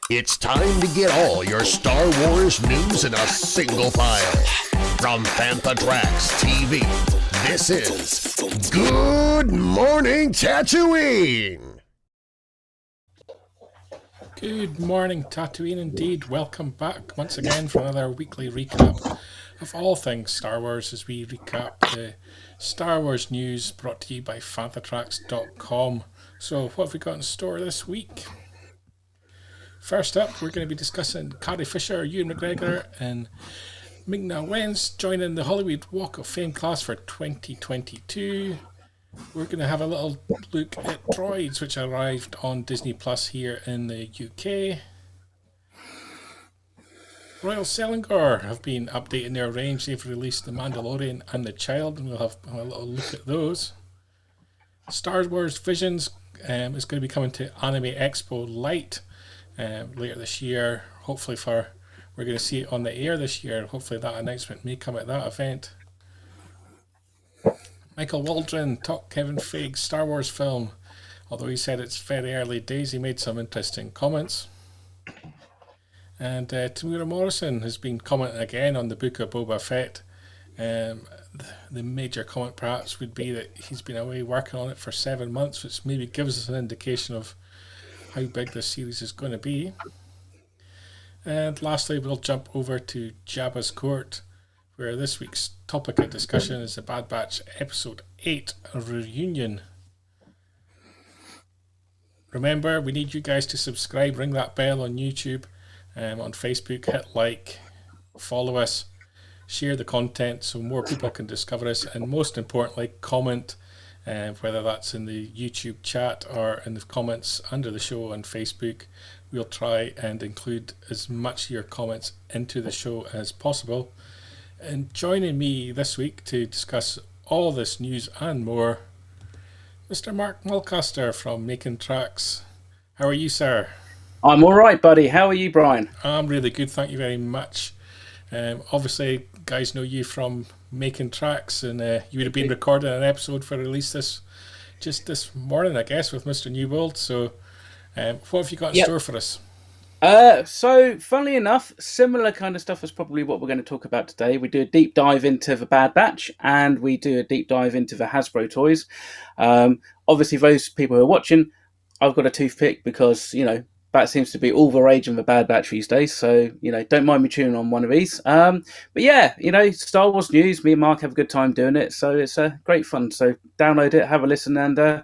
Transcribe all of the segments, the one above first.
It's time to get all your Star Wars news in a single file. From Fantha Tracks TV, this is Good Morning Tatooine! Good morning, Tatooine, indeed. Welcome back once again for another weekly recap of all things Star Wars as we recap the Star Wars news brought to you by FanthaTracks.com. So, what have we got in store this week? First up, we're going to be discussing Carrie Fisher, Ewan McGregor, and Ming-Na Wen's joining the Hollywood Walk of Fame class for 2022. We're going to have a little look at Droids, which arrived on Disney Plus here in the UK. Royal Selangor have been updating their range. They've released The Mandalorian and The Child, and we'll have a little look at those. Star Wars Visions is going to be coming to Anime Expo Lite later this year. Hopefully we're going to see it on the air this year. Hopefully that announcement may come at that event. Michael Waldron talked Kevin Feige Star Wars film. Although he said it's very early days, he made some interesting comments. And Temuera Morrison has been commenting again on the Book of Boba Fett. The major comment perhaps would be that he's been away working on it for 7 months, which maybe gives us an indication of how big this series is going to be. And lastly, we'll jump over to Jabba's Court, where this week's topic of discussion is the Bad Batch Episode 8 Reunion. Remember, we need you guys to subscribe, ring that bell on YouTube, on Facebook, hit like, follow us, share the content so more people can discover us, and most importantly, comment, whether that's in the YouTube chat or in the comments under the show on Facebook. We'll try and include as much of your comments into the show as possible. And joining me this week to discuss all this news and more, Mr. Mark Mulcaster from Making Tracks. How are you, sir? I'm all right, buddy. How are you, Brian? I'm really good, thank you very much. Obviously, guys know you from Making Tracks, and you would have been recording an episode for release this morning, I guess, with Mr. Newbold. So, what have you got in store for us? So, funnily enough, similar kind of stuff is probably what we're going to talk about today. We do a deep dive into the Bad Batch, and we do a deep dive into the Hasbro toys. Obviously, those people who are watching, I've got a toothpick because, that seems to be all the rage in the Bad Batch these days. So, don't mind me chewing on one of these. But yeah, Star Wars news, me and Mark have a good time doing it. So it's great fun. So download it, have a listen, and,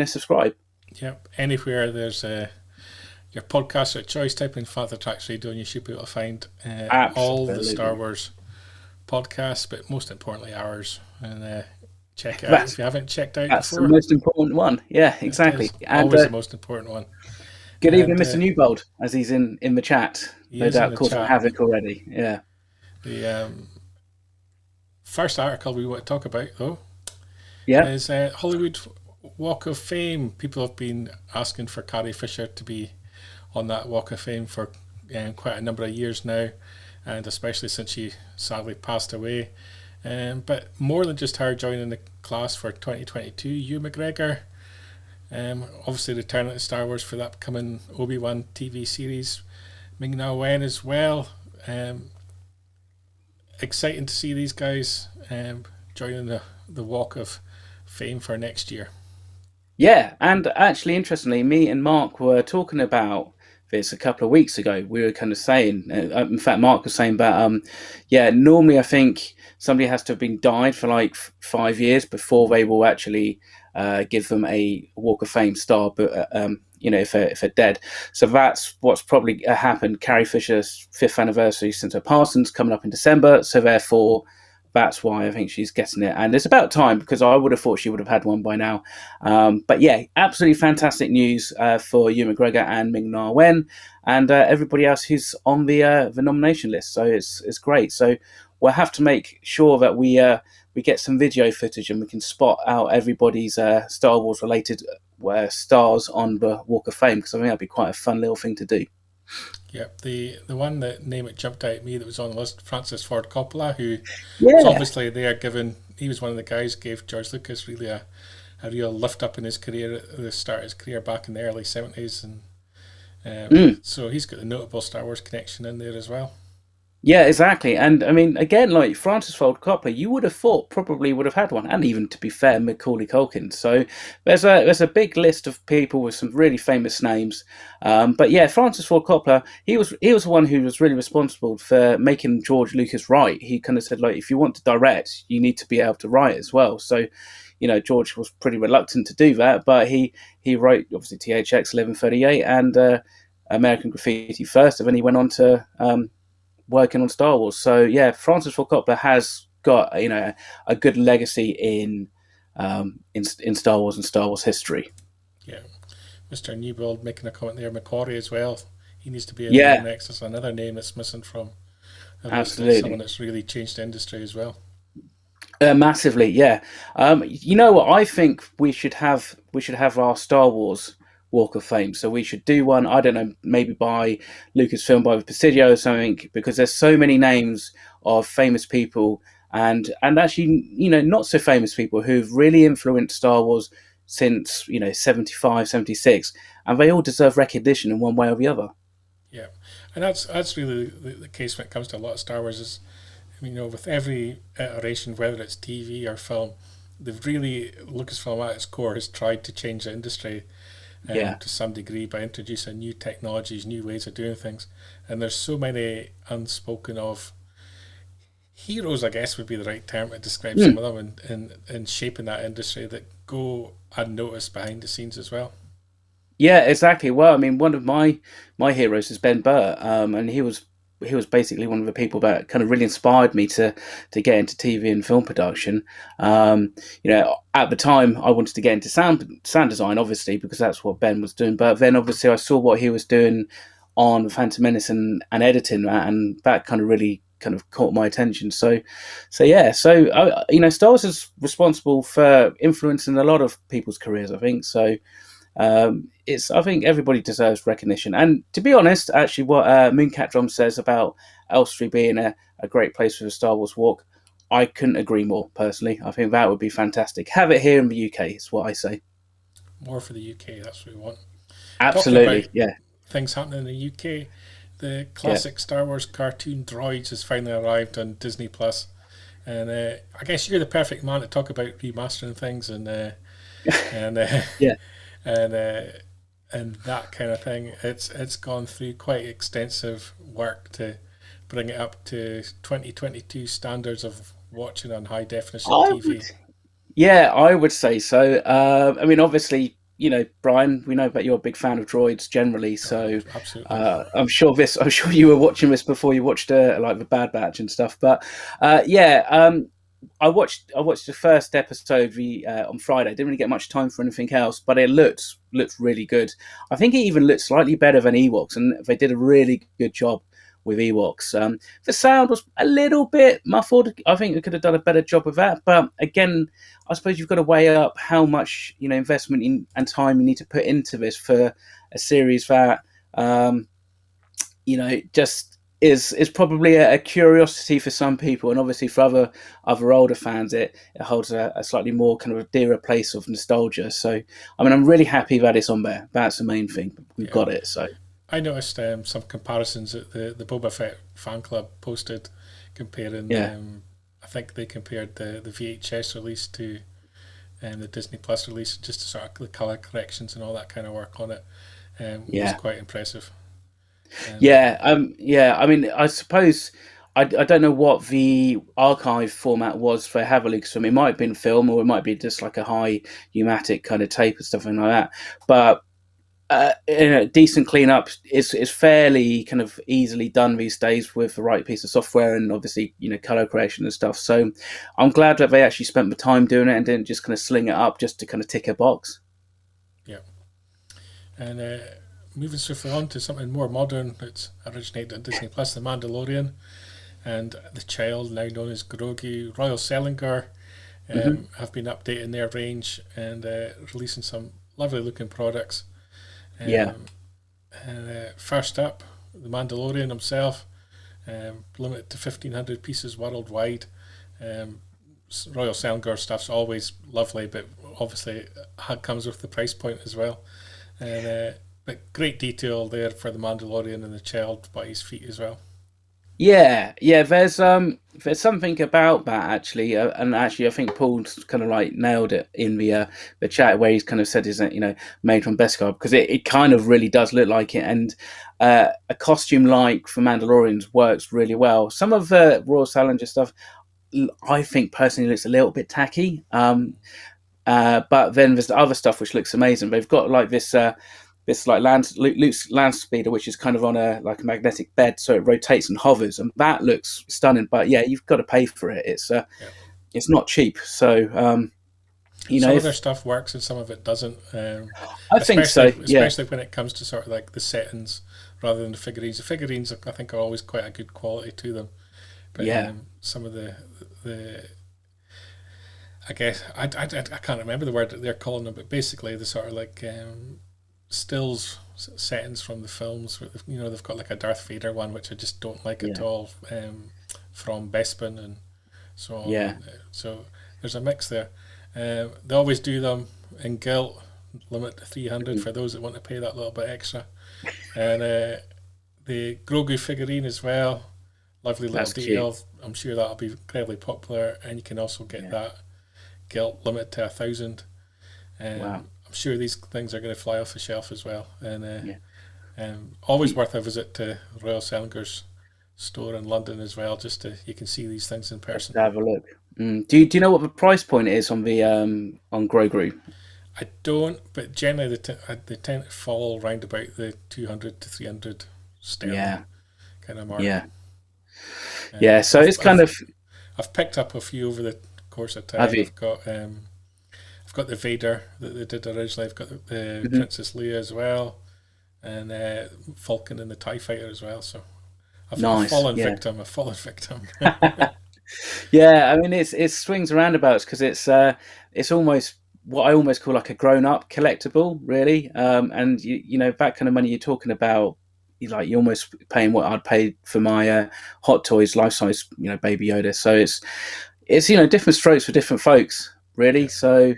subscribe. Yep. Anywhere there's your podcast of choice, type in Fantha Tracks Radio, and you should be able to find all the Star Wars podcasts, but most importantly ours. And check it out if you haven't checked out that's before. That's the most important one. Yeah, exactly. Always the most important one. Good evening, Mr. Newbold, as he's in the chat. No doubt causing havoc already. Yeah. The first article we want to talk about, though, is Hollywood Walk of Fame. People have been asking for Carrie Fisher to be on that Walk of Fame for quite a number of years now, and especially since she sadly passed away. But more than just her joining the class for 2022, Ewan McGregor, obviously returning to Star Wars for the upcoming Obi-Wan TV series, Ming-Na Wen as well. Exciting to see these guys joining the Walk of Fame for next year. Yeah, and actually, interestingly, me and Mark were talking about this a couple of weeks ago. We were kind of saying, in fact, Mark was saying that, normally I think somebody has to have been died for like 5 years before they will actually give them a Walk of Fame star, but if they're dead. So that's what's probably happened. Carrie Fisher's 5th anniversary since her passing's coming up in December, so therefore that's why I think she's getting it. And it's about time, because I would have thought she would have had one by now. But yeah, absolutely fantastic news for Ewan McGregor and Ming-Na Wen and everybody else who's on the nomination list. So it's great. So we'll have to make sure that we get some video footage and we can spot out everybody's Star Wars related stars on the Walk of Fame, because I think that'd be quite a fun little thing to do. Yep, the one that name that jumped out at me that was on the list, Francis Ford Coppola, who was obviously there given, he was one of the guys gave George Lucas really a real lift up in his career at the start of his career back in the early 70s, and So he's got the notable Star Wars connection in there as well. Yeah, exactly. And I mean, again, like Francis Ford Coppola, you would have thought probably would have had one, and even to be fair, Macaulay Culkin. So there's a big list of people with some really famous names. But yeah, Francis Ford Coppola, he was the one who was really responsible for making George Lucas write. He kind of said, like, if you want to direct, you need to be able to write as well. So, George was pretty reluctant to do that, but he wrote obviously THX 1138 and American Graffiti first, and then he went on to working on Star Wars. So yeah, Francis Ford Coppola has got a good legacy in Star Wars and Star Wars history. Yeah, Mr. Newbold making a comment there. McQuarrie as well. He needs to be in Yeah, there next. That's another name that's missing from the list. It's someone absolutely. that's really changed the industry as well. Massively, yeah. You know what? I think we should have our Star Wars Walk of Fame. So we should do one. I don't know, maybe by Lucasfilm, by Presidio or something, because there's so many names of famous people and actually not so famous people who've really influenced Star Wars since 75, 76, and they all deserve recognition in one way or the other. Yeah, and that's really the case when it comes to a lot of Star Wars. Is with every iteration, whether it's TV or film, they've really Lucasfilm at its core has tried to change the industry Yeah. to some degree by introducing new technologies, new ways of doing things. And there's so many unspoken of heroes, I guess would be the right term to describe some of them in shaping that industry that go unnoticed behind the scenes as well. Yeah, exactly. Well, I mean, one of my heroes is Ben Burr, and he was basically one of the people that kind of really inspired me to get into TV and film production. At the time, I wanted to get into sound design, obviously, because that's what Ben was doing. But then, obviously, I saw what he was doing on Phantom Menace and editing that, and that kind of really kind of caught my attention. So Star Wars is responsible for influencing a lot of people's careers, I think. So. I think everybody deserves recognition. And to be honest, actually, what Mooncat Drum says about Elstree being a great place for the Star Wars Walk, I couldn't agree more, personally. I think that would be fantastic. Have it here in the UK, is what I say. More for the UK, that's what we want. Talking about Absolutely, yeah. things happening in the UK, the Yeah. classic Star Wars cartoon Droids has finally arrived on Disney Plus, and I guess you're the perfect man to talk about remastering things and Yeah. and and that kind of thing. It's gone through quite extensive work to bring it up to 2022 standards of watching on high definition I TV. would, yeah, I would say so. I mean, obviously, Brian, we know that you're a big fan of droids generally, so Absolutely. I'm sure you were watching this before you watched like the Bad Batch and stuff. But I watched the first episode on Friday. Didn't really get much time for anything else, but it looked really good. I think it even looked slightly better than Ewoks, and they did a really good job with Ewoks. The sound was a little bit muffled. I think we could have done a better job with that. But again, I suppose you've got to weigh up how much investment and time you need to put into this for a series that just is probably a curiosity for some people, and obviously for other older fans, it holds a slightly more kind of a dearer place of nostalgia. So, I mean, I'm really happy that it's on there. That's the main thing. We've got it. So, I noticed some comparisons that the Boba Fett fan club posted comparing. Yeah. I think they compared the VHS release to the Disney Plus release, just to sort of the color corrections and all that kind of work on it. Was yeah. quite impressive. Yeah, I mean, I suppose I don't know what the archive format was for Have a Lucasfilm. It might have been film, or it might be just like a high pneumatic kind of tape or something like that. But decent cleanup is fairly kind of easily done these days with the right piece of software and obviously color correction and stuff. So I'm glad that they actually spent the time doing it and didn't just kind of sling it up just to kind of tick a box. Yeah, and. Moving swiftly on to something more modern that's originated on Disney Plus, The Mandalorian, and the child, now known as Grogu. Royal Selangor have been updating their range and releasing some lovely looking products. And first up, The Mandalorian himself, limited to 1,500 pieces worldwide. Royal Selangor stuff's always lovely, but obviously it comes with the price point as well. And But great detail there for the Mandalorian and the child by his feet as well. Yeah, yeah. There's something about that actually, and actually, I think Paul's kind of like nailed it in the chat where he's kind of said, "Isn't made from Beskar?" Because it kind of really does look like it, and a costume like for Mandalorians works really well. Some of the Royal Selangor stuff, I think personally looks a little bit tacky. But then there's the other stuff which looks amazing. They've got like this like Luke's land speeder, which is kind of on a magnetic bed, so it rotates and hovers, and that looks stunning. But yeah, you've got to pay for it. It's not cheap. So some of their stuff works and some of it doesn't. I think so. Especially when it comes to sort of like the settings rather than the figurines. The figurines, I think, are always quite a good quality to them. But some of the I guess I can't remember the word that they're calling them, but basically the sort of like stills settings from the films. They've got like a Darth Vader one, which I just don't like at all, from Bespin and so on. Yeah. So there's a mix there. They always do them in gilt, limit to 300 for those that want to pay that little bit extra. And the Grogu figurine as well, lovely little detail. Cute. I'm sure that'll be incredibly popular, and you can also get that gilt limit to 1,000. Wow. I'm sure these things are going to fly off the shelf as well. And always worth a visit to Royal Selangor's store in London as well, just to you can see these things in person. Just have a look. Do you know what the price point is on the on Grogu? I don't, but generally they tend to fall around about the 200 to 300 sterling kind of mark. Yeah. So I've picked up a few over the course of time. I've got the Vader that they did originally. I've got the Princess Leia as well, and Falcon and the TIE Fighter as well. So I've a fallen victim. Yeah, I mean it swings and roundabouts because it's almost what I almost call like a grown-up collectible, really. And you know that kind of money you're talking about, you're almost paying what I'd pay for my Hot Toys life-size, Baby Yoda. So it's different strokes for different folks, really. Yeah. So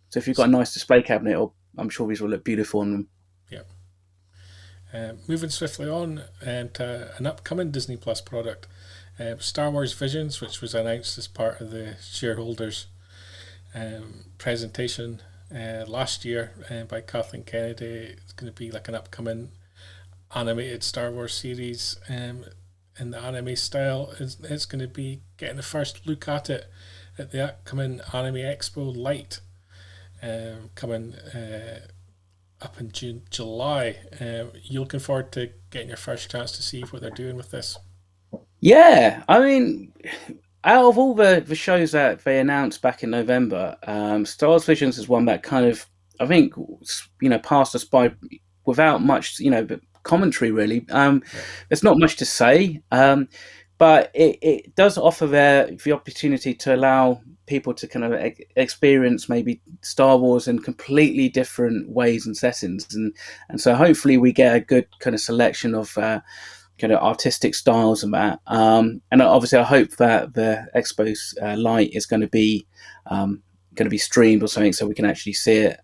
so if you've got a nice display cabinet, I'm sure these will look beautiful on them. Yeah. Moving swiftly on to an upcoming Disney Plus product, Star Wars Visions, which was announced as part of the shareholders presentation last year by Kathleen Kennedy. It's going to be like an upcoming animated Star Wars series in the anime style. It's going to be getting the first look at it at the upcoming Anime Expo Lite coming up in July. You looking forward to getting your first chance to see what they're doing with this? Yeah, I mean, out of all the shows that they announced back in November, Star Wars Visions is one that kind of, I think, passed us by without much, commentary really. There's not much to say, but it does offer the opportunity to allow people to kind of experience maybe Star Wars in completely different ways and settings, and so hopefully we get a good kind of selection of kind of artistic styles and that. And obviously I hope that the Expo's Lite is going to be streamed or something, so we can actually see it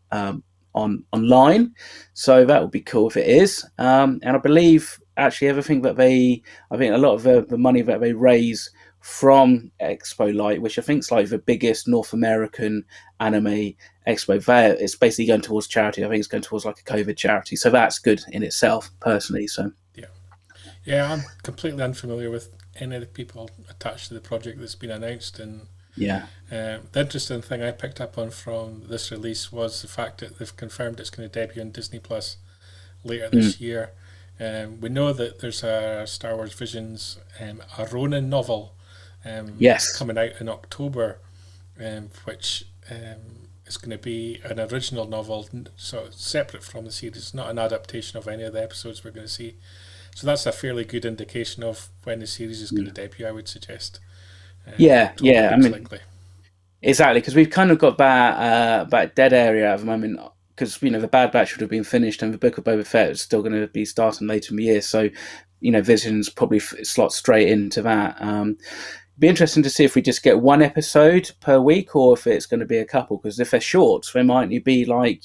online. So that would be cool if it is. And I believe actually everything that I think a lot of the money that they raise from Expo Lite, which I think is like the biggest North American anime expo there, it's basically going towards charity. I think it's going towards like a COVID charity. So that's good in itself, personally. So yeah, I'm completely unfamiliar with any of the people attached to the project that's been announced, and the interesting thing I picked up on from this release was the fact that they've confirmed it's going to debut on Disney Plus later this year. We know that there's a Star Wars Visions, a Ronin novel coming out in October, which is going to be an original novel, so separate from the series, not an adaptation of any of the episodes we're going to see. So that's a fairly good indication of when the series is going to debut, I would suggest. I mean, likely. Exactly, because we've kind of got that dead area at the moment, because the Bad Batch would have been finished and the Book of Boba Fett is still going to be starting later in the year. So Visions probably slots straight into that. It'd be interesting to see if we just get one episode per week or if it's going to be a couple, because if they're short, they might be like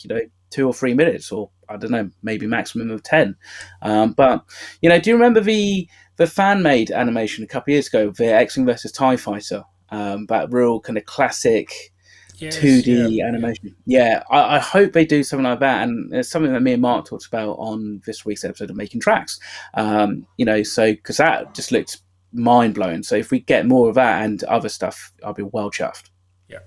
2 or 3 minutes, or I don't know, maybe maximum of 10. But do you remember the fan made animation a couple of years ago, the X-Wing versus TIE Fighter? That real kind of classic Yes, 2D animation. Yeah, I hope they do something like that. And it's something that me and Mark talked about on this week's episode of Making Tracks. So because that just looked mind blowing. So if we get more of that and other stuff, I'll be well chuffed. Yeah,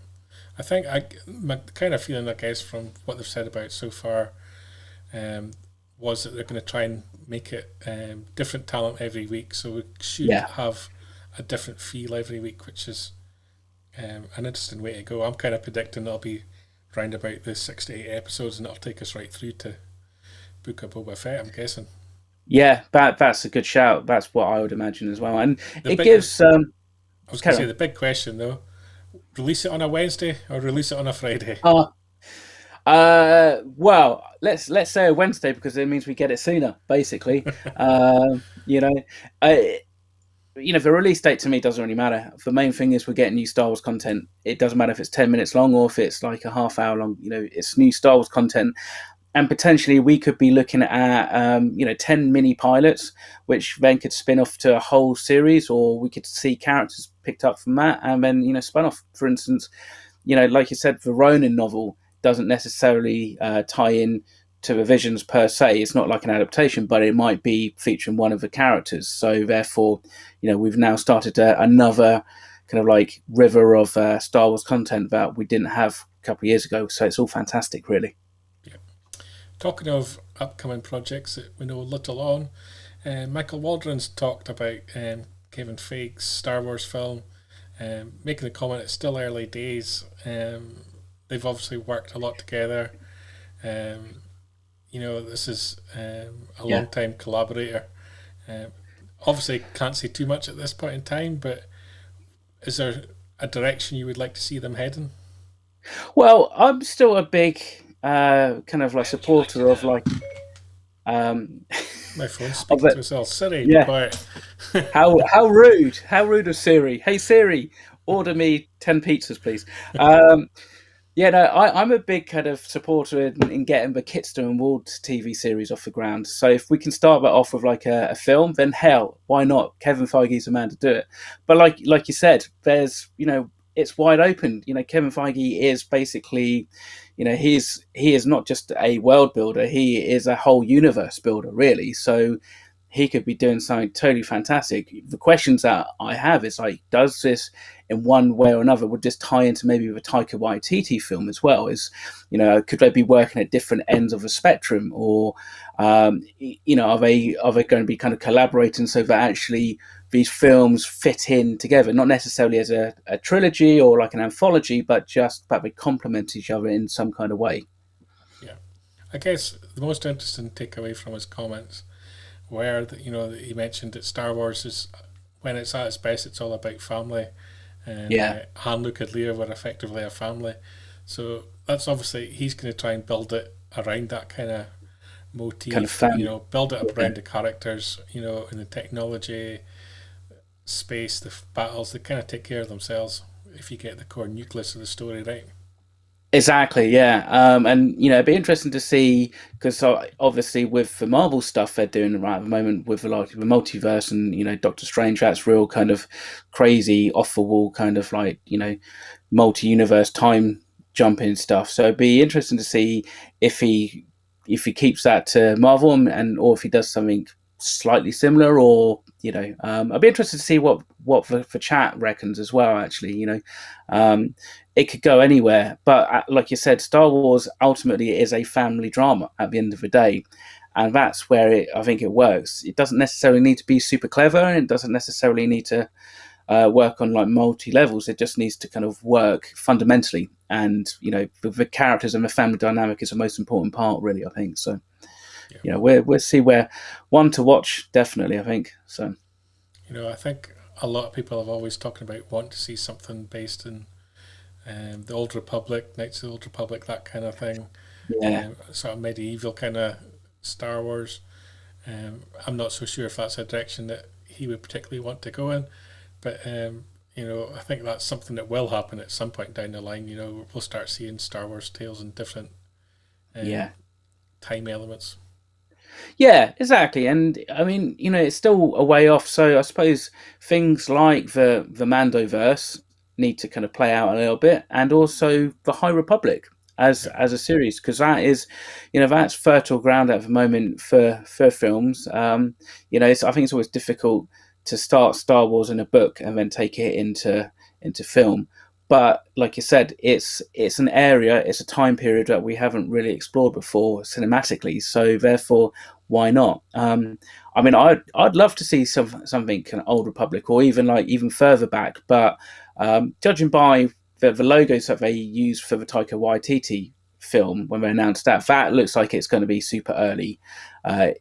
I think my kind of feeling, I guess, from what they've said about it so far, was that they're going to try and make it different talent every week. So we should have a different feel every week, which is an interesting way to go. I'm kind of predicting it'll be round about the 6 to 8 episodes, and it'll take us right through to Book of Boba Fett, I'm guessing. Yeah, that's a good shout. That's what I would imagine as well. And it gives... I was going to say, the big question, though, release it on a Wednesday or release it on a Friday? Well, let's say a Wednesday, because it means we get it sooner, basically. The release date to me doesn't really matter. The main thing is we're getting new Star Wars content. It doesn't matter if it's 10 minutes long or if it's like a half hour long. It's new Star Wars content. And potentially we could be looking at, 10 mini pilots, which then could spin off to a whole series, or we could see characters picked up from that and then, spun off. For instance, like you said, the Ronin novel doesn't necessarily tie in to the Visions per se. It's not like an adaptation, but it might be featuring one of the characters. So therefore, we've now started another kind of like river of Star Wars content that we didn't have a couple of years ago. So it's all fantastic, really. Talking of upcoming projects that we know little on, Michael Waldron's talked about Kevin Feige's Star Wars film, making the comment it's still early days. They've obviously worked a lot together. This is a long-time collaborator. Obviously can't say too much at this point in time, but is there a direction you would like to see them heading? Well, I'm still a big... kind of like supporter of like my phone's speaking to itself. Siri, yeah. Quiet. How rude of Siri. Hey Siri, order me 10 pizzas, please. I'm a big kind of supporter in getting the Kitster and Ward TV series off the ground. So if we can start that off with like a film, then hell, why not? Kevin Feige's the man to do it. But like you said, there's it's wide open. Kevin Feige is basically, he is not just a world builder, he is a whole universe builder, really. So he could be doing something totally fantastic. The questions that I have is like, does this in one way or another, would this tie into maybe the Taika Waititi film as well? Could they be working at different ends of the spectrum, or are they going to be kind of collaborating so that actually these films fit in together, not necessarily as a trilogy or like an anthology, but just that they complement each other in some kind of way? Yeah, I guess the most interesting takeaway from his comments were that he mentioned that Star Wars is, when it's at its best, it's all about family, and Han, Luke, and Leia were effectively a family. So that's obviously, he's going to try and build it around that kind of motif, build it around the characters, in the technology space, the battles, they kind of take care of themselves if you get the core nucleus of the story right. Exactly, yeah. And it'd be interesting to see, because obviously with the Marvel stuff they're doing right at the moment with the multiverse and Doctor Strange, that's real kind of crazy off the wall kind of like multi-universe time jumping stuff. So it'd be interesting to see if he keeps that to Marvel and or if he does something slightly similar, or I'd be interested to see what the chat reckons as well. Actually, it could go anywhere, but like you said, Star Wars ultimately is a family drama at the end of the day, and that's where I think it works. It doesn't necessarily need to be super clever, and it doesn't necessarily need to work on like multi levels. It just needs to kind of work fundamentally, and the characters and the family dynamic is the most important part, really. I think so. Yeah. We'll see where one to watch, definitely, I think. So, I think a lot of people have always talked about wanting to see something based in the Old Republic, Knights of the Old Republic, that kind of thing. Yeah. Sort of medieval kind of Star Wars. I'm not so sure if that's a direction that he would particularly want to go in, but I think that's something that will happen at some point down the line. We'll start seeing Star Wars tales in different time elements. Yeah, exactly. And I mean, it's still a way off. So I suppose things like the Mandoverse need to kind of play out a little bit, and also the High Republic Yeah. as a series, because that is, that's fertile ground at the moment for films. I think it's always difficult to start Star Wars in a book and then take it into film. But like you said, it's an area, it's a time period that we haven't really explored before cinematically. So therefore, why not? I mean, I'd love to see something kind of Old Republic, or even further back. But judging by the logos that they used for the Taika Waititi film when they announced that looks like it's going to be super early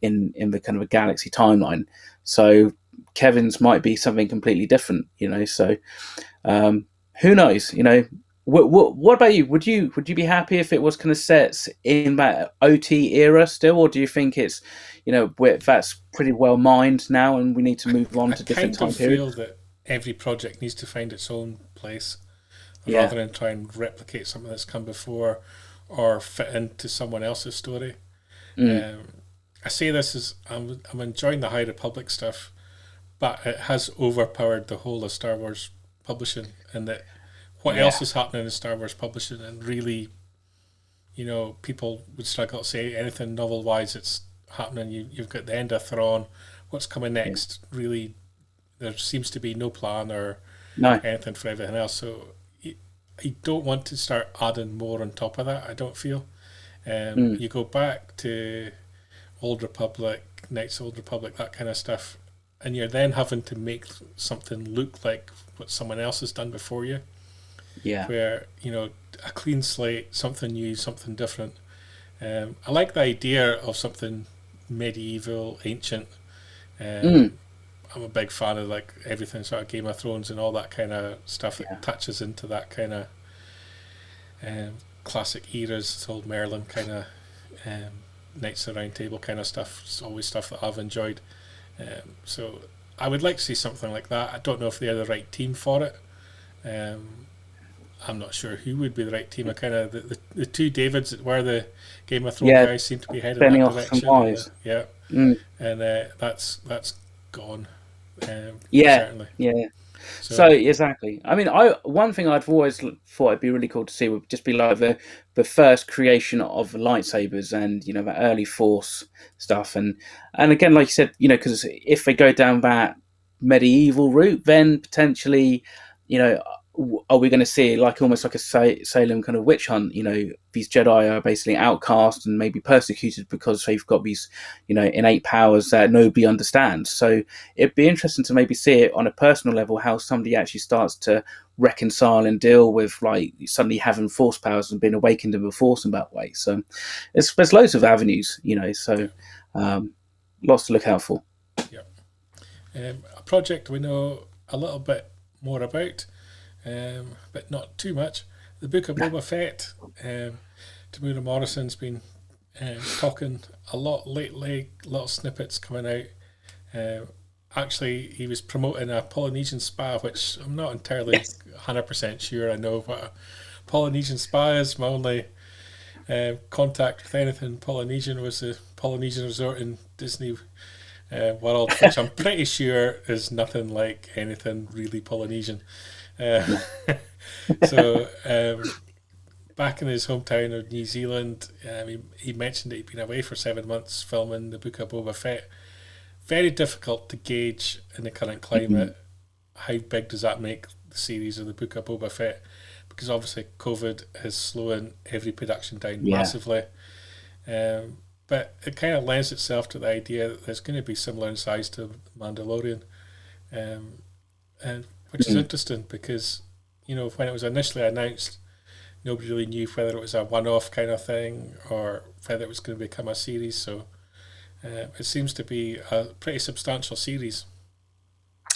in the kind of a galaxy timeline. So Kevin's might be something completely different, So who knows? What about you? Would you be happy if it was kind of set in that OT era still, or do you think it's that's pretty well mined now and we need to move on to different time periods? I feel that every project needs to find its own place Yeah. rather than try and replicate something that's come before or fit into someone else's story. I say this as I'm enjoying the High Republic stuff, but it has overpowered the whole of Star Wars publishing, and that what else is happening in Star Wars publishing, and really, people would struggle to say anything novel wise that's happening. You've got the end of Thrawn, what's coming next? Really, there seems to be no plan or anything for everything else. So you don't want to start adding more on top of that, I don't feel. You go back to Old Republic, Knights of Old Republic, that kind of stuff, and you're then having to make something look like what someone else has done before you. Yeah. Where, a clean slate, something new, something different. I like the idea of something medieval, ancient. I'm a big fan of like everything sort of Game of Thrones and all that kind of stuff that touches into that kind of classic eras, old Merlin kind of Knights of the Round Table kind of stuff. It's always stuff that I've enjoyed. So I would like to see something like that. I don't know if they're the right team for it. I'm not sure who would be the right team. I kind of the two Davids that were the Game of Thrones guys seem to be heading that direction. And that's gone. Certainly. Yeah. So exactly. I mean, one thing I've always thought it'd be really cool to see would just be like the first creation of lightsabers and the early Force stuff, and again, like you said, because if they go down that medieval route, then potentially, are we going to see like almost like a Salem kind of witch hunt? These Jedi are basically outcast and maybe persecuted because they've got these, innate powers that nobody understands. So it'd be interesting to maybe see it on a personal level, how somebody actually starts to reconcile and deal with like suddenly having Force powers and being awakened in the Force in that way. So there's loads of avenues, so lots to look out for. Yeah. A project we know a little bit more about, but not too much. The Book of Boba Fett. Temuera Morrison's been talking a lot lately, little snippets coming out. Actually, he was promoting a Polynesian spa, which I'm not entirely 100% sure I know what a Polynesian spa is. My only contact with anything Polynesian was the Polynesian resort in Disney World, which I'm pretty sure is nothing like anything really Polynesian. So back in his hometown of New Zealand, he mentioned that he'd been away for 7 months filming the Book of Boba Fett. Very difficult to gauge in the current climate. How big does that make the series of the Book of Boba Fett? Because obviously COVID is slowing every production down massively. But it kind of lends itself to the idea that it's going to be similar in size to Mandalorian, and which is interesting because when it was initially announced, nobody really knew whether it was a one-off kind of thing or whether it was going to become a series. So it seems to be a pretty substantial series.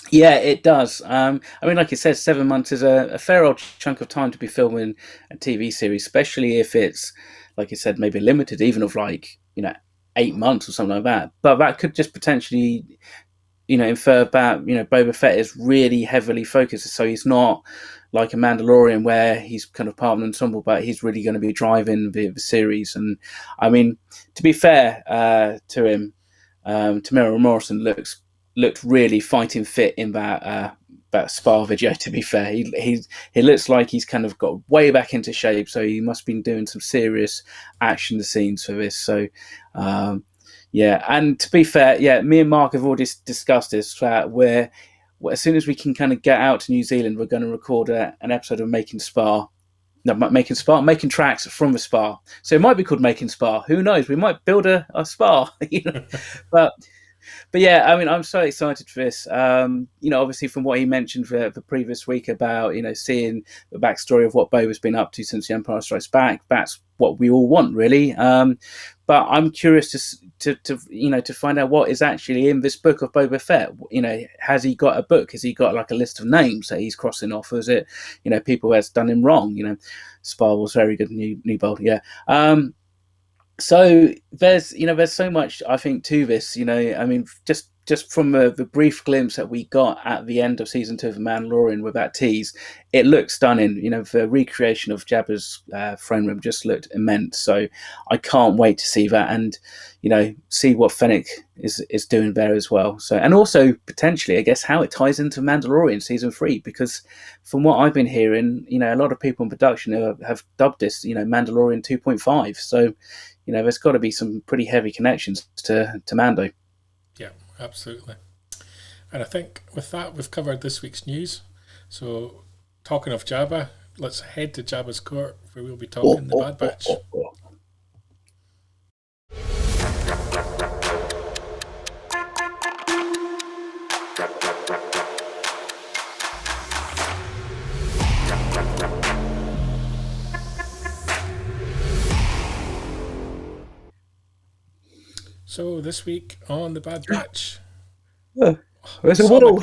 Yeah, it does. I mean, like you said, 7 months is a fair old chunk of time to be filming a TV series, especially if it's, like you said, maybe limited, even of 8 months or something like that. But that could just potentially infer about Boba Fett is really heavily focused, so he's not like a Mandalorian where he's kind of part of an ensemble, but he's really going to be driving the series. And I mean, to be fair to him, Temuera Morrison looked really fighting fit in that spar video. To be fair, he looks like he's kind of got way back into shape, so he must have been doing some serious action scenes for this. So yeah, and to be fair, yeah, me and Mark have already discussed this, that as soon as we can kind of get out to New Zealand, we're going to record an episode of Making Tracks from the Spa. So it might be called Making Spa. Who knows? We might build a spa. But yeah, I mean, I'm so excited for this. Obviously from what he mentioned the previous week about, seeing the backstory of what Boba's been up to since The Empire Strikes Back, that's what we all want, really. But I'm curious to find out what is actually in this book of Boba Fett. Has he got a book? Has he got like a list of names that he's crossing off? Or is it, people that's done him wrong? Spa was very good, Newbold, yeah. So there's so much, I think, to this. I mean, just from the brief glimpse that we got at the end of season 2 of The Mandalorian with that tease, it looked stunning. The recreation of Jabba's throne room just looked immense. So I can't wait to see that and see what Fennec is doing there as well. So, and also potentially, I guess, how it ties into Mandalorian season 3, because from what I've been hearing, a lot of people in production have dubbed this, Mandalorian 2.5. So, there's got to be some pretty heavy connections to Mando. Yeah, absolutely. And I think with that, we've covered this week's news. So, talking of Jabba, let's head to Jabba's court, where we'll be talking the Bad Batch. So this week on the Bad Batch, there's a wall.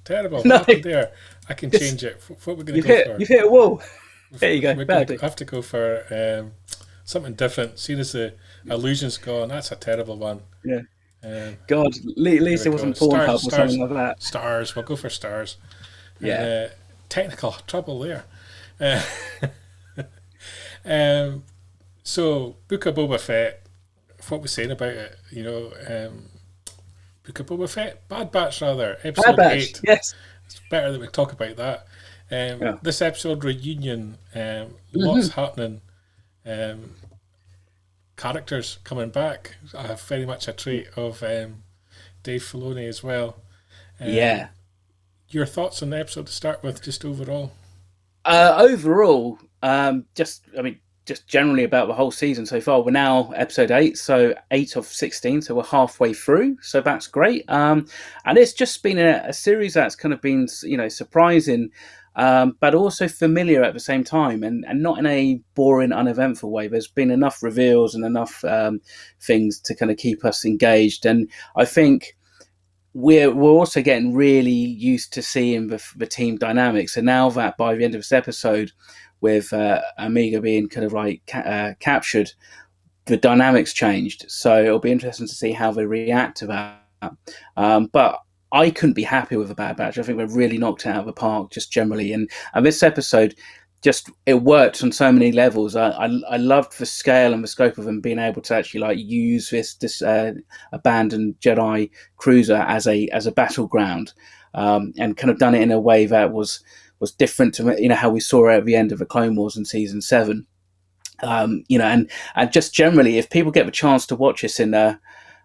Terrible. No. What happened there? I can change it. What we're going to go for? You've hit a wall. There you go. We're going to have to go for something different. Seeing as the illusion's gone, that's a terrible one. Yeah. God, at least it wasn't Pornhub or something like that. Stars. We'll go for stars. Yeah. Technical trouble there. So, Book of Boba Fett. What we're saying about it, Book of Boba Fett, Bad Batch rather, episode 8. Yes, it's better that we talk about that. This episode reunion, lots happening, characters coming back. I have very much a trait of Dave Filoni as well. Yeah. Your thoughts on the episode to start with, just overall? Overall, just generally about the whole season so far. We're now episode 8, so 8 of 16, so we're halfway through, so that's great. And it's just been a series that's kind of been, surprising, but also familiar at the same time, and not in a boring, uneventful way. There's been enough reveals and enough things to kind of keep us engaged, and I think we're also getting really used to seeing the team dynamics. So now that by the end of this episode, with Amiga being kind of like captured, the dynamics changed. So it'll be interesting to see how they react to that. But I couldn't be happy with the Bad Batch. I think we've really knocked it out of the park just generally. And this episode, it worked on so many levels. I loved the scale and the scope of them being able to actually like use this abandoned Jedi cruiser as a battleground, and kind of done it in a way that was different to how we saw it at the end of the Clone Wars in season 7. And just generally, if people get the chance to watch this in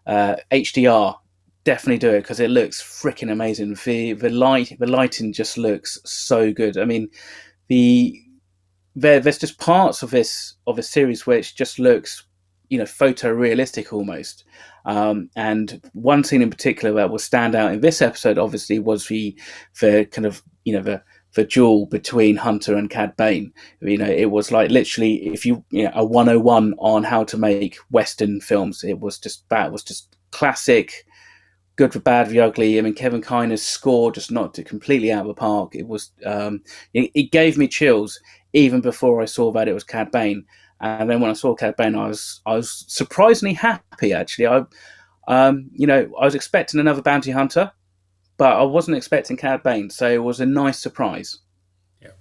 HDR, definitely do it, because it looks freaking amazing. The lighting just looks so good. I mean, there's just parts of a series which just looks photorealistic almost. And one scene in particular that will stand out in this episode, obviously, was the kind of the duel between Hunter and Cad Bane. It was like literally, if a 101 on how to make Western films. It was just classic, good for bad, the ugly. I mean, Kevin Kiner's score just knocked it completely out of the park. It was, it gave me chills even before I saw that it was Cad Bane. And then when I saw Cad Bane, I was surprisingly happy. Actually, I was expecting another bounty hunter. but I wasn't expecting Cad Bane, so it was a nice surprise. Yeah,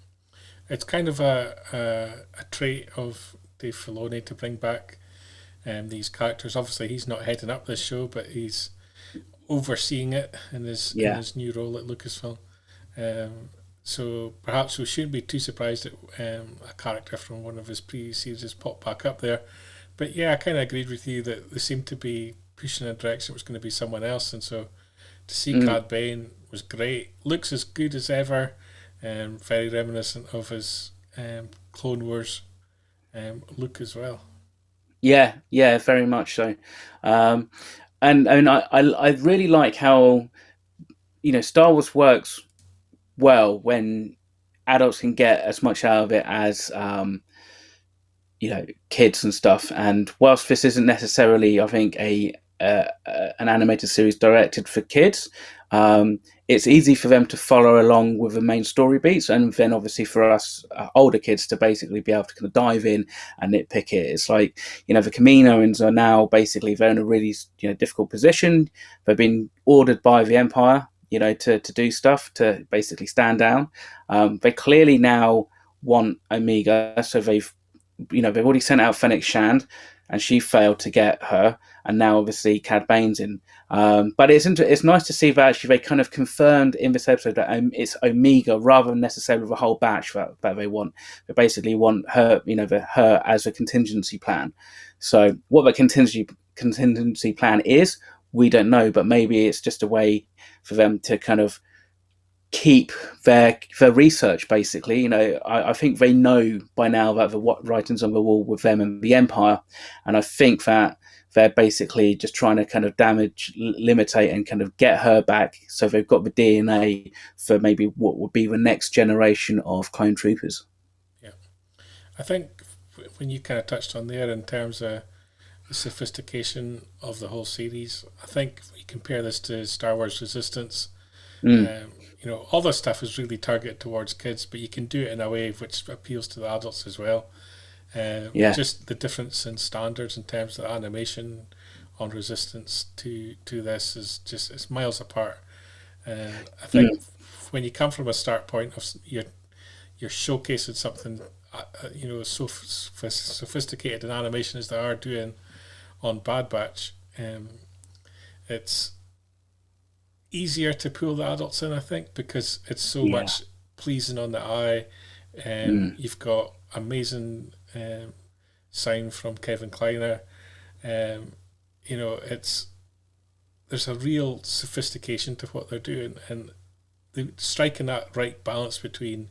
it's kind of a trait of Dave Filoni to bring back these characters. Obviously, he's not heading up this show, but he's overseeing it in his new role at Lucasfilm. So perhaps we shouldn't be too surprised that a character from one of his previous series popped back up there. But yeah, I kind of agreed with you that they seemed to be pushing in a direction it was going to be someone else, and so to see Cad Bane was great. Looks as good as ever, very reminiscent of his Clone Wars look as well. Yeah, very much so. And I mean, I really like how Star Wars works well when adults can get as much out of it as kids and stuff. And whilst this isn't necessarily, I think, an animated series directed for kids, it's easy for them to follow along with the main story beats, and then obviously for us older kids to basically be able to kind of dive in and nitpick it. It's like, the Kaminoans are now basically, they're in a really difficult position. They've been ordered by the Empire to do stuff, to basically stand down. They clearly now want Omega, so they've already sent out Fennec Shand, and she failed to get her, and now obviously Cad Bane's in. But it's nice to see that actually they kind of confirmed in this episode that it's Omega rather than necessarily the whole batch that they want. They basically want her, her as a contingency plan. So what the contingency plan is, we don't know, but maybe it's just a way for them to kind of keep their research, basically. I think they know by now that the writing's on the wall with them and the Empire, and I think that they're basically just trying to kind of limitate and kind of get her back, so they've got the DNA for maybe what would be the next generation of clone troopers. Yeah, I think when you kind of touched on there in terms of the sophistication of the whole series, I think if you compare this to Star Wars Resistance, all this stuff is really targeted towards kids, but you can do it in a way which appeals to the adults as well. Just the difference in standards in terms of the animation on Resistance to this is just, it's miles apart. I think when you come from a start point of you're showcasing something so sophisticated in animation as they are doing on Bad Batch, it's easier to pull the adults in, I think, because it's so much pleasing on the eye. You've got amazing sound from Kevin Kleiner. There's a real sophistication to what they're doing, and they're striking that right balance between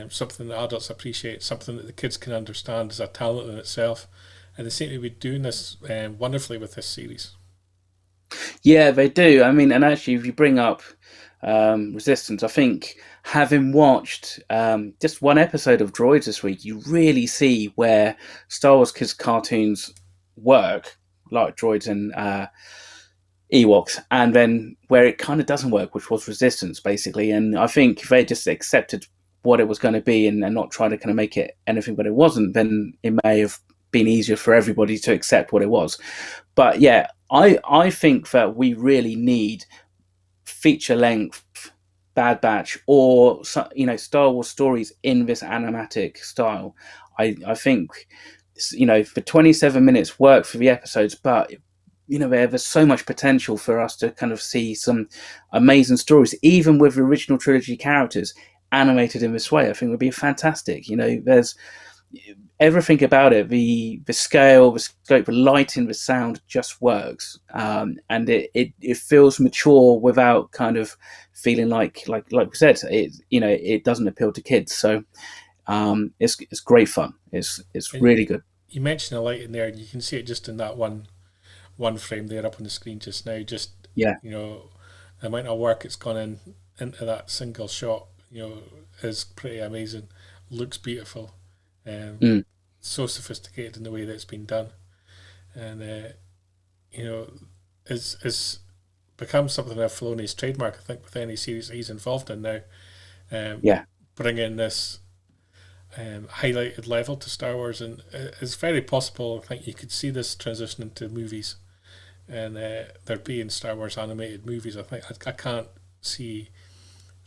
something that adults appreciate, something that the kids can understand as a talent in itself, and they seem to be doing this wonderfully with this series. Yeah, they do. I mean, and actually, if you bring up Resistance, I think having watched just one episode of Droids this week, you really see where Star Wars kids cartoons work, like Droids and Ewoks, and then where it kind of doesn't work, which was Resistance, basically. And I think if they just accepted what it was going to be and not try to kind of make it anything but it wasn't, then it may have been easier for everybody to accept what it was. But yeah, I think that we really need feature-length Bad Batch or Star Wars stories in this animatic style. I think for 27 minutes work for the episodes, but there's so much potential for us to kind of see some amazing stories, even with the original trilogy characters animated in this way. I think would be fantastic. There's everything about it, the scale, the scope, the lighting, the sound just works, and it feels mature without kind of feeling like we said, it doesn't appeal to kids. So it's great fun. It's really good. You mentioned a light in there, and you can see it just in that one frame there up on the screen just now. Just the amount of work it's gone into that single shot, is pretty amazing. Looks beautiful. So sophisticated in the way that it's been done, and is become something of Filoni's trademark, I think, with any series that he's involved in now. Bringing this highlighted level to Star Wars, and it's very possible, I think, you could see this transition into movies, and there being Star Wars animated movies. I think I can't see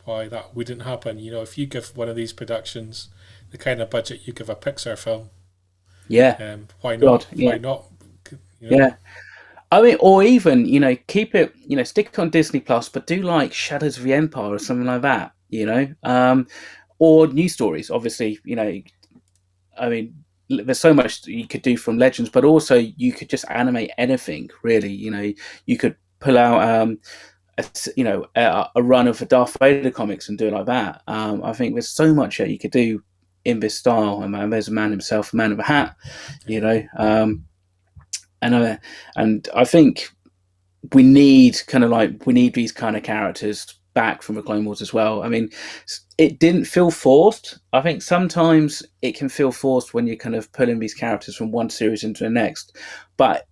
why that wouldn't happen. You know, if you give one of these productions the kind of budget you give a Pixar film, Yeah. why God, not? yeah. Why not? You know? Yeah. I mean, or even, keep it, stick it on Disney Plus, but do like Shadows of the Empire or something like that, or news stories. Obviously, I mean, there's so much that you could do from Legends, but also you could just animate anything, really. You could pull out, a run of the Darth Vader comics and do it like that. I think there's so much that you could do in this style. And there's a man himself, a man of a hat, and I think we need these kind of characters back from the Clone Wars as well. I mean, it didn't feel forced. I think sometimes it can feel forced when you're kind of pulling these characters from one series into the next, but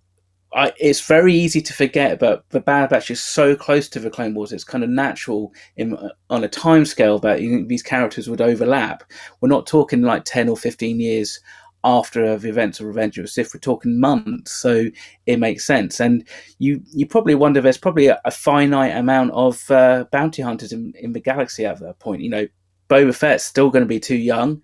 it's very easy to forget. But the Bad Batch is so close to the Clone Wars; it's kind of natural on a time scale that these characters would overlap. We're not talking like 10 or 15 years after the events of Revenge of the Sith. We're talking months, so it makes sense. And you probably wonder, there's probably a finite amount of bounty hunters in the galaxy at that point. Boba Fett's still going to be too young.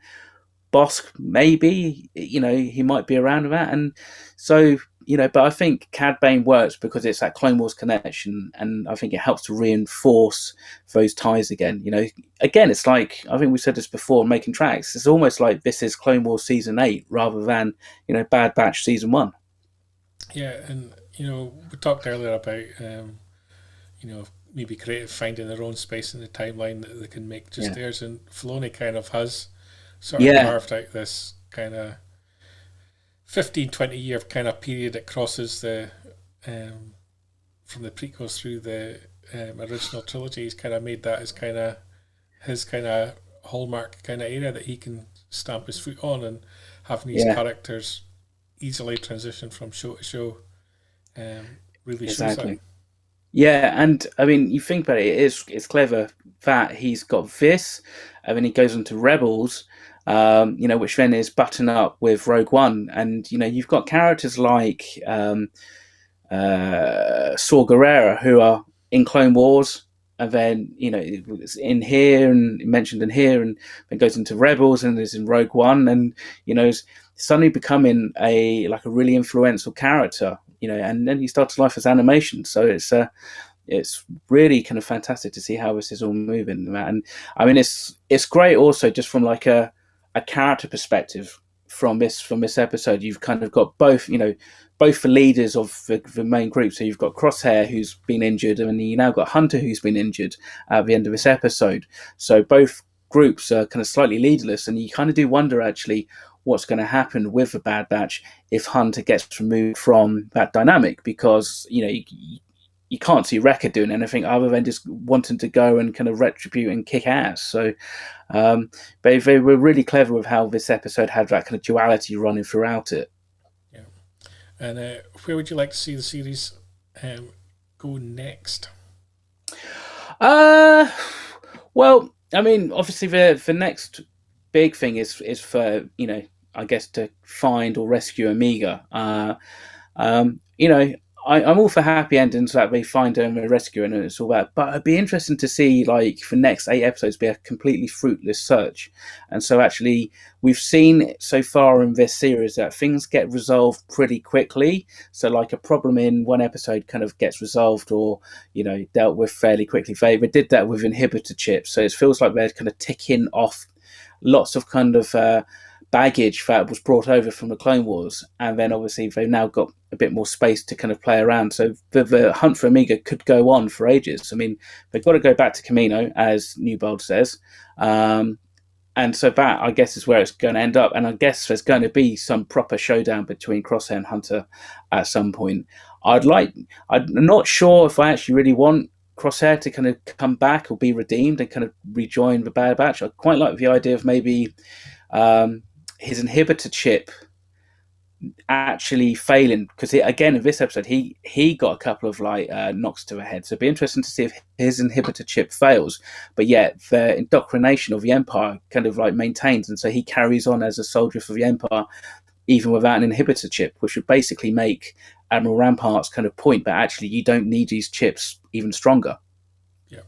Bosk, maybe, he might be around with that. And so, but I think Cad Bane works because it's that Clone Wars connection, and I think it helps to reinforce those ties again. Again, it's like, I think we said this before, making tracks. It's almost like this is Clone Wars Season 8 rather than, Bad Batch Season 1. Yeah, and, we talked earlier about, maybe creative finding their own space in the timeline that they can make just theirs, and Filoni kind of has sort of carved out this kind of 15-20 year kind of period that crosses the from the prequels through the original trilogy. He's kind of made that as kind of his kind of hallmark kind of area that he can stamp his foot on, and having these characters easily transition from show to show really shows that. Yeah, and I mean, you think about it, it's clever that he's got this, and then he goes on to Rebels, which then is button up with Rogue One, and you've got characters like Saw Gerrera who are in Clone Wars, and then it's in here and mentioned in here, and then goes into Rebels and is in Rogue One, and is suddenly becoming a really influential character, and then he starts life as animation. So it's really kind of fantastic to see how this is all moving, and I mean it's great also just from like a character perspective from this episode. You've kind of got both the leaders of the main group. So you've got Crosshair, who's been injured, and you now got Hunter, who's been injured at the end of this episode. So both groups are kind of slightly leaderless, and you kind of do wonder actually what's going to happen with the Bad Batch if Hunter gets removed from that dynamic, because you can't see Wrecker doing anything other than just wanting to go and kind of retribute and kick ass. So they were really clever with how this episode had that kind of duality running throughout it. Yeah. And where would you like to see the series go next? Well, I mean, obviously the next big thing is for, I guess, to find or rescue Omega. I'm all for happy endings that they find her and they rescue her and it's all that. But it'd be interesting to see, like, the next 8 episodes be a completely fruitless search. And so actually, we've seen so far in this series that things get resolved pretty quickly. So like a problem in one episode kind of gets resolved or, dealt with fairly quickly. They did that with inhibitor chips. So it feels like they're kind of ticking off lots of kind of baggage that was brought over from the Clone Wars, and then obviously they've now got a bit more space to kind of play around. So the hunt for Omega could go on for ages. I mean, they've got to go back to Kamino, as Newbold says, and so that, I guess, is where it's going to end up. And I guess there's going to be some proper showdown between Crosshair and Hunter at some point. I'm not sure if I actually really want Crosshair to kind of come back or be redeemed and kind of rejoin the Bad Batch. I quite like the idea of maybe his inhibitor chip actually failing, because again in this episode he got a couple of knocks to the head, so it'd be interesting to see if his inhibitor chip fails, but yet the indoctrination of the Empire kind of maintains, and so he carries on as a soldier for the Empire even without an inhibitor chip, which would basically make Admiral Rampart's kind of point, but actually you don't need these chips even stronger. Yeah,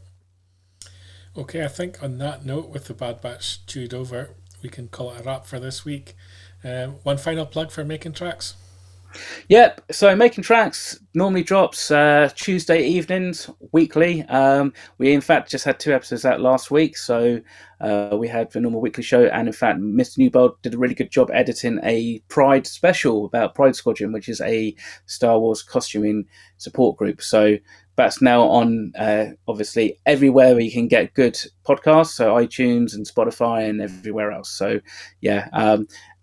Okay, I think on that note, with the Bad Batch chewed over, we can call it a wrap for this week. One final plug for Making Tracks. Yep. So Making Tracks normally drops Tuesday evenings weekly. We in fact just had 2 episodes out last week, so we had the normal weekly show, and in fact Mr. Newbold did a really good job editing a Pride special about Pride Squadron, which is a Star Wars costuming support group. So that's now on obviously everywhere where you can get good podcasts, so iTunes and Spotify and everywhere else. So yeah,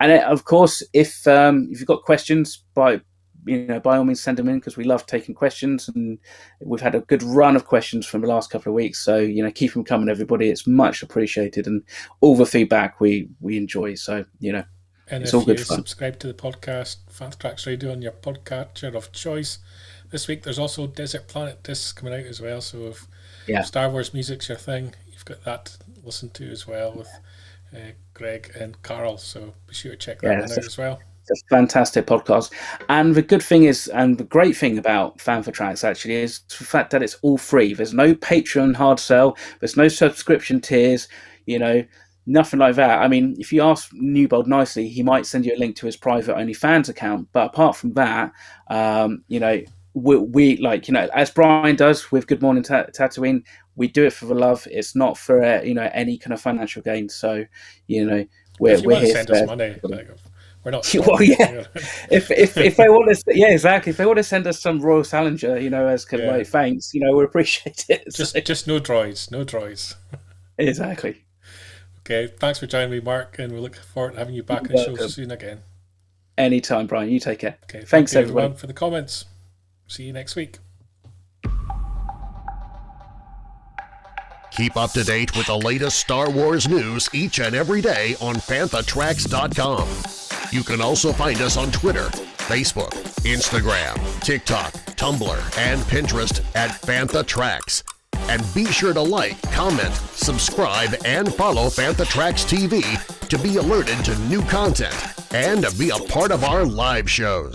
and of course, if you've got questions, by all means send them in, because we love taking questions, and we've had a good run of questions from the last couple of weeks. So keep them coming, everybody. It's much appreciated, and all the feedback we enjoy. So and it's if all good you fun. Subscribe to the podcast Fantha Tracks Radio on your podcatcher of choice. This week there's also Desert Planet discs coming out as well. So if Star Wars music's your thing, you've got that to listen to as well with Greg and Carl. So be sure to check that one out as well. It's a fantastic podcast, and the good thing is, and the great thing about Fantha Tracks actually, is the fact that it's all free. There's no Patreon hard sell, there's no subscription tiers, nothing like that. I mean, if you ask Newbold nicely, he might send you a link to his private OnlyFans account, but apart from that, we like, as Brian does with Good Morning Tatooine, we do it for the love. It's not for any kind of financial gain. So we're here send us money, we're not. Well, yeah. if they want to, exactly. If they want to send us some Royal Selangor, as kind of like thanks, we appreciate it. Just no droids. Exactly. Okay, thanks for joining me, Mark, and we look forward to having you back on the show soon again. Anytime, Brian. You take care. Okay, thanks everyone for the comments. See you next week. Keep up to date with the latest Star Wars news each and every day on FanthaTracks.com. You can also find us on Twitter, Facebook, Instagram, TikTok, Tumblr, and Pinterest at Fantha Tracks. And be sure to like, comment, subscribe, and follow Fantha Tracks TV to be alerted to new content and be a part of our live shows.